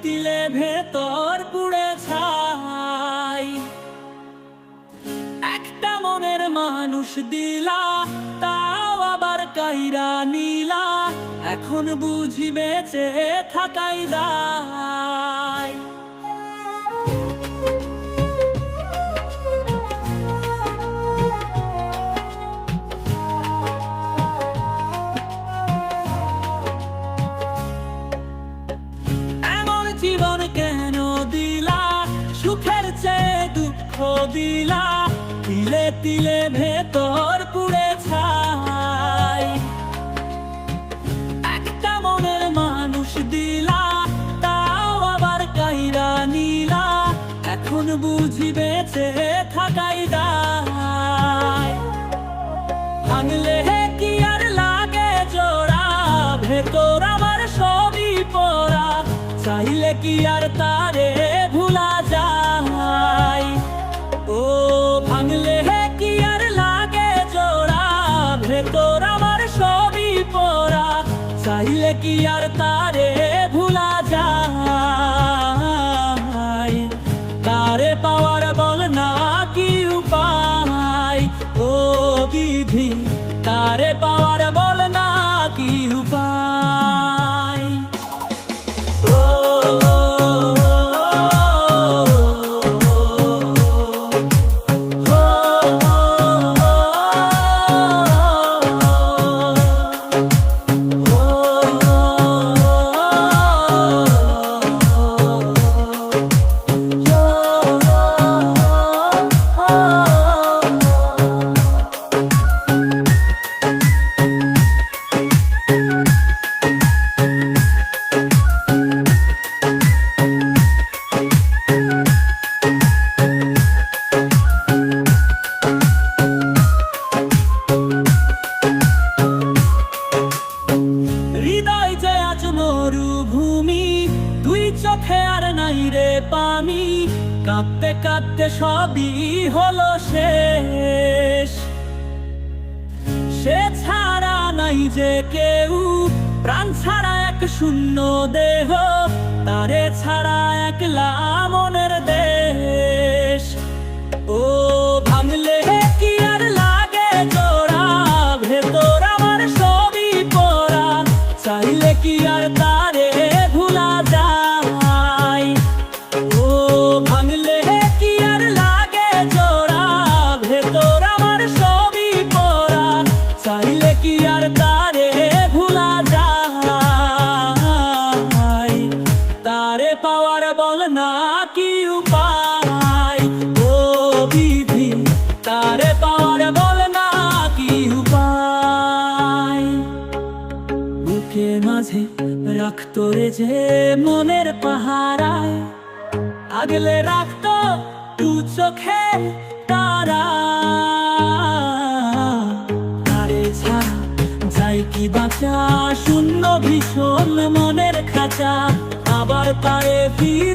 তিলে ভেতর পুড়ে ছাই। একটা মনের মানুষ দিলা, তাও আবার কাইরা নিলা, এখন বুঝি বেঁচে থাকাই দায়। এমন জীবন কেন দিলা, সুখের চেয়ে দুঃখ দিলা, তিলে তিলে ভেতর পুড়ে ছাই। একটা মনের মানুষ দিলা, তাও আবার কাইরা নিলা, এখন বুঝি বেঁচে থাকাই দায়। ভাঙলে কি আর লাগে জোড়া, ভেতর আমার সবই পড়া, চাইলে কি আর তারে ভুলা যায়। ও ভাঙলে কি আর লাগে জোড়া, ভেতর আমার সবই পড়া, চাইলে কি আর তারে ভুলা যায়। তারে পাওয়ার বল না কি উপায়, ও বিধি তারে পাওয়ার বল না কি উপায়। হৃদয় যে আজ মরুভূমি, দুই চোখে আর নাই রে পানি, কাঁদতে কাঁদতে সবই হলো শেষ। সে ছাড়া নাই যে কেউ, প্রাণ ছাড়া এক শূন্য দেহ, তারে ছাড়া একলা মনের দেশ। ও ভাঙলে কি আর লাগে জোড়া, ভেতর আমার সবই পড়া, চাইলে কি আর তারে ভুলা যায়। ও ভাঙলে কি আর লাগে জোড়া, ভেতর আমার সবই পড়া, চাইলে কি আর তারে ভুলা যায়। তারে পাওয়ার বল না কি উপায়, ও বিধি তারে পাওয়ার বল না কি উপায়। বুকে মাঝে রাখতো রে যে মনের পাহারায়, আগলে রাখতো দু চোখে তারা, তারে ছাড়া যাই কি বাঁচা, শূন্য ভীষণ মনের খাঁচা, আবার পায়ে ফিরে